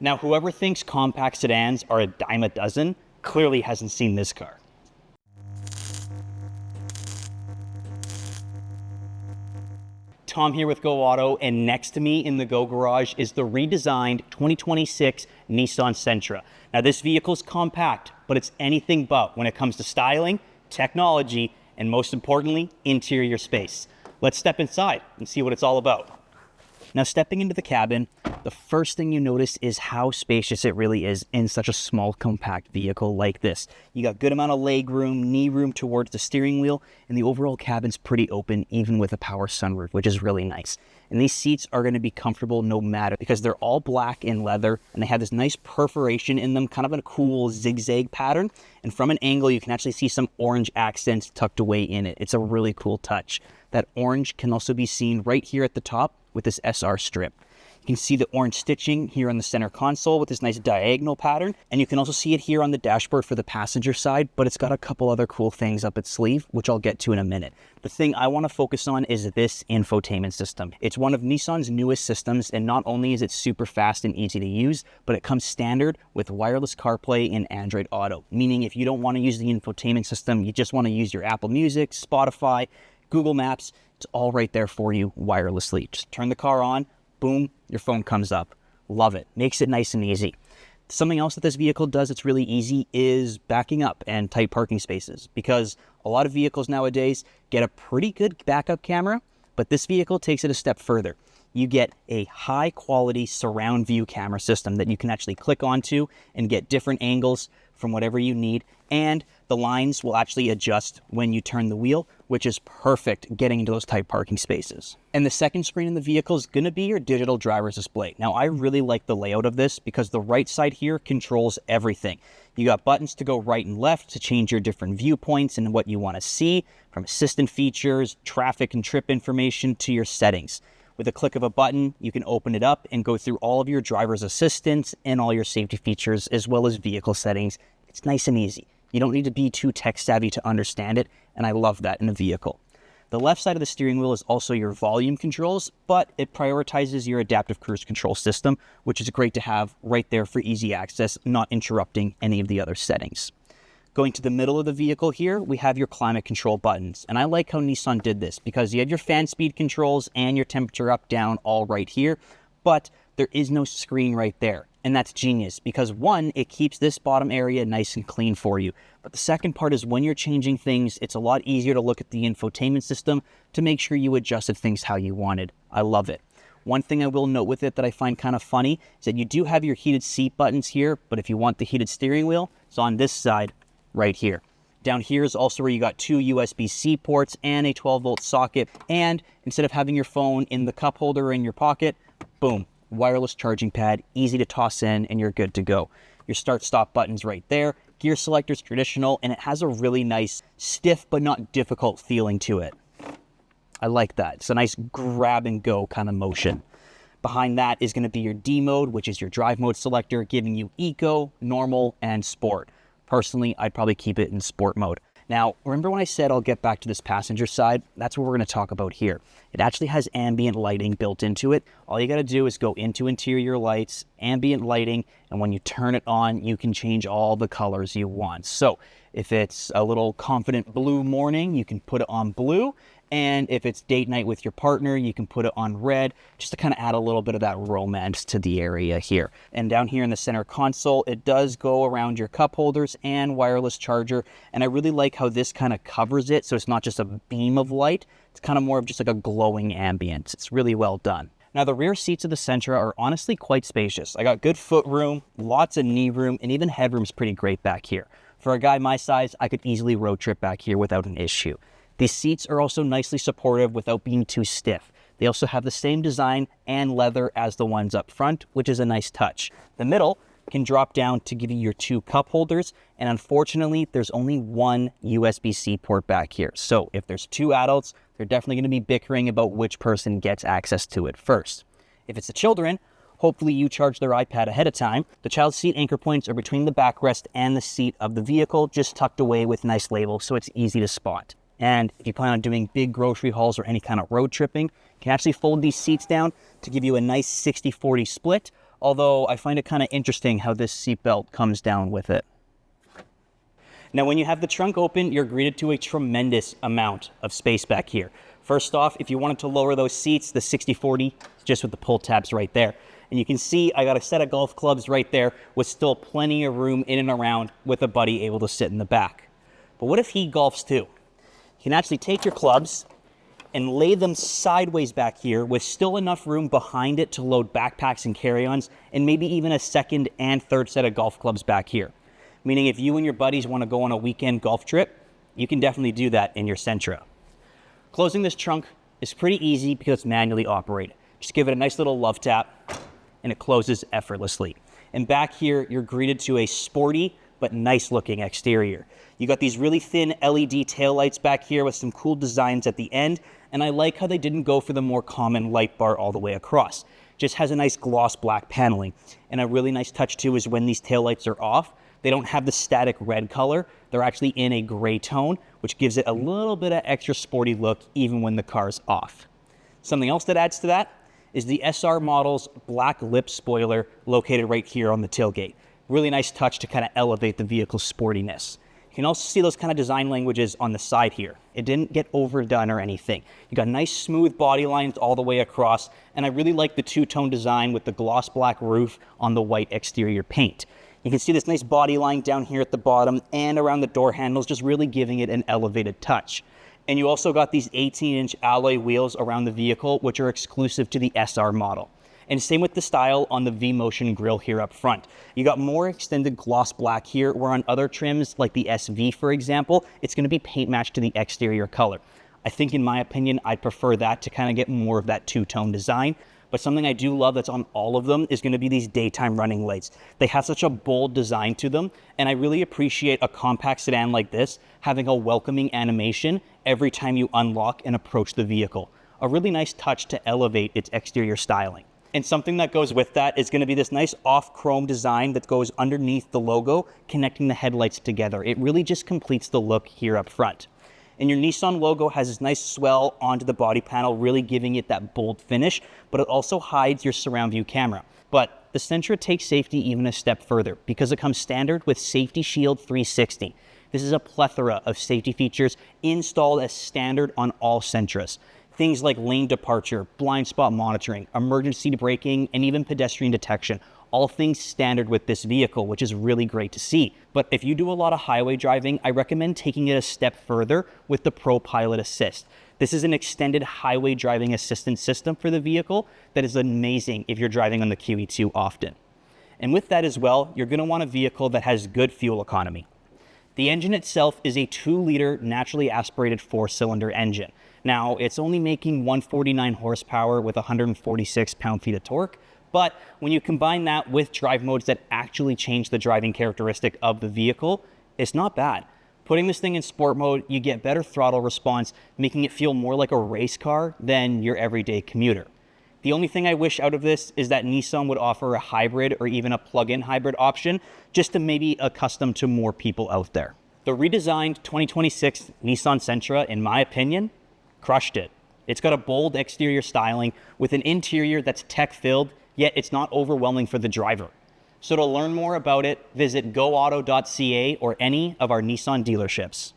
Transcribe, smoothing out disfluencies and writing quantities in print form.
Now, whoever thinks compact sedans are a dime a dozen clearly hasn't seen this car. Tom here with Go Auto, and next to me in the Go Garage is the redesigned 2026 Nissan Sentra. Now, this vehicle's compact, but it's anything but when it comes to styling, technology, and most importantly, interior space. Let's step inside and see what it's all about. Now, stepping into the cabin, the first thing you notice is how spacious it really is in such a small, compact vehicle like this. You got good amount of leg room, knee room towards the steering wheel, and the overall cabin's pretty open, even with a power sunroof, which is really nice. And these seats are going to be comfortable no matter, because they're all black in leather, and they have this nice perforation in them, kind of in a cool zigzag pattern. And from an angle, you can actually see some orange accents tucked away in it. It's a really cool touch. That orange can also be seen right here at the top with this SR strip. You can see the orange stitching here on the center console with this nice diagonal pattern, and you can also see it here on the dashboard for the passenger side, but it's got a couple other cool things up its sleeve, which I'll get to in a minute. The thing I want to focus on is this infotainment system. It's one of Nissan's newest systems, and not only is it super fast and easy to use, but it comes standard with wireless CarPlay and Android Auto, meaning if you don't want to use the infotainment system, you just want to use your Apple Music, Spotify, Google Maps, it's all right there for you wirelessly. Just turn the car on, boom, your phone comes up. Love it. Makes it nice and easy. Something else that this vehicle does that's really easy is backing up and tight parking spaces, because a lot of vehicles nowadays get a pretty good backup camera, but this vehicle takes it a step further. You get a high quality surround view camera system that you can actually click onto and get different angles from whatever you need, and the lines will actually adjust when you turn the wheel, which is perfect getting into those tight parking spaces. And the second screen in the vehicle is going to be your digital driver's display. Now, I really like the layout of this because the right side here controls everything. You got buttons to go right and left to change your different viewpoints and what you want to see, from assistant features, traffic and trip information, to your settings. With a click of a button, you can open it up and go through all of your driver's assistance and all your safety features, as well as vehicle settings. It's nice and easy. You don't need to be too tech savvy to understand it, and I love that in a vehicle. The left side of the steering wheel is also your volume controls, but it prioritizes your adaptive cruise control system, which is great to have right there for easy access, not interrupting any of the other settings. Going to the middle of the vehicle here, we have your climate control buttons. And I like how Nissan did this because you have your fan speed controls and your temperature up, down all right here, but there is no screen right there. And that's genius because one, it keeps this bottom area nice and clean for you. But the second part is when you're changing things, it's a lot easier to look at the infotainment system to make sure you adjusted things how you wanted. I love it. One thing I will note with it that I find kind of funny is that you do have your heated seat buttons here, but if you want the heated steering wheel, it's on this side right here. Down here is also where you got two USB-C ports and a 12-volt socket. And instead of having your phone in the cup holder in your pocket, boom, wireless charging pad, easy to toss in, and you're good to go. Your start-stop button's right there. Gear selector's traditional, and it has a really nice, stiff but not difficult feeling to it. I like that. It's a nice grab-and-go kind of motion. Behind that is going to be your D mode, which is your drive mode selector, giving you eco, normal, and sport. Personally, I'd probably keep it in sport mode. Now, remember when I said I'll get back to this passenger side? That's what we're going to talk about here. It actually has ambient lighting built into it. All you got to do is go into interior lights, ambient lighting, and when you turn it on, you can change all the colors you want. So if it's a little confident blue morning, you can put it on blue. And if it's date night with your partner, you can put it on red, just to kind of add a little bit of that romance to the area here. And down here in the center console, it does go around your cup holders and wireless charger. And I really like how this kind of covers it, so it's not just a beam of light. It's kind of more of just like a glowing ambience. It's really well done. Now, the rear seats of the Sentra are honestly quite spacious. I got good foot room, lots of knee room, and even headroom's pretty great back here. For a guy my size, I could easily road trip back here without an issue. These seats are also nicely supportive without being too stiff. They also have the same design and leather as the ones up front, which is a nice touch. The middle can drop down to give you your two cup holders, and unfortunately, there's only one USB-C port back here. So if there's two adults, they're definitely going to be bickering about which person gets access to it first. If it's the children, hopefully you charge their iPad ahead of time. The child seat anchor points are between the backrest and the seat of the vehicle, just tucked away with nice labels so it's easy to spot. And if you plan on doing big grocery hauls or any kind of road tripping, you can actually fold these seats down to give you a nice 60-40 split. although I find it kind of interesting how this seatbelt comes down with it. Now, when you have the trunk open, you're greeted to a tremendous amount of space back here. First off, if you wanted to lower those seats, the 60/40, just with the pull tabs right there. And you can see I got a set of golf clubs right there with still plenty of room in and around with a buddy able to sit in the back. But what if he golfs too? You can actually take your clubs and lay them sideways back here with still enough room behind it to load backpacks and carry-ons, and maybe even a second and third set of golf clubs back here. Meaning if you and your buddies want to go on a weekend golf trip, you can definitely do that in your Sentra. Closing this trunk is pretty easy because it's manually operated. Just give it a nice little love tap and it closes effortlessly. And back here, you're greeted to a sporty but nice looking exterior. You got these really thin LED taillights back here with some cool designs at the end, and I like how they didn't go for the more common light bar all the way across. Just has a nice gloss black paneling. And a really nice touch too is when these taillights are off, they don't have the static red color. They're actually in a gray tone, which gives it a little bit of extra sporty look even when the car's off. Something else that adds to that is the SR model's black lip spoiler located right here on the tailgate. Really nice touch to kind of elevate the vehicle's sportiness. You can also see those kind of design languages on the side here. It didn't get overdone or anything. You got nice smooth body lines all the way across, and I really like the two-tone design with the gloss black roof on the white exterior paint. You can see this nice body line down here at the bottom and around the door handles, just really giving it an elevated touch. And you also got these 18-inch alloy wheels around the vehicle, which are exclusive to the SR model. And same with the style on the V-Motion grille here up front. You got more extended gloss black here, where on other trims like the SV, for example, it's gonna be paint matched to the exterior color. I think in my opinion, I'd prefer that to kind of get more of that two-tone design. But something I do love that's on all of them is gonna be these daytime running lights. They have such a bold design to them, and I really appreciate a compact sedan like this having a welcoming animation every time you unlock and approach the vehicle. A really nice touch to elevate its exterior styling. And something that goes with that is gonna be this nice off chrome design that goes underneath the logo, connecting the headlights together. It really just completes the look here up front. And your Nissan logo has this nice swell onto the body panel, really giving it that bold finish, but it also hides your surround view camera. But the Sentra takes safety even a step further because it comes standard with Safety Shield 360. This is a plethora of safety features installed as standard on all Sentras. Things like lane departure, blind spot monitoring, emergency braking, and even pedestrian detection. All things standard with this vehicle, which is really great to see. But if you do a lot of highway driving, I recommend taking it a step further with the Pro Pilot Assist. This is an extended highway driving assistance system for the vehicle that is amazing if you're driving on the QE2 often. And with that as well, you're gonna want a vehicle that has good fuel economy. The engine itself is a 2-liter naturally aspirated 4-cylinder engine. Now, it's only making 149 horsepower with 146 pound-feet of torque, but when you combine that with drive modes that actually change the driving characteristic of the vehicle, it's not bad. Putting this thing in sport mode, you get better throttle response, making it feel more like a race car than your everyday commuter. The only thing I wish out of this is that Nissan would offer a hybrid or even a plug-in hybrid option, just to maybe accustom to more people out there. The redesigned 2026 Nissan Sentra, in my opinion, crushed it. It's got a bold exterior styling with an interior that's tech-filled, yet it's not overwhelming for the driver. So to learn more about it, visit goauto.ca or any of our Nissan dealerships.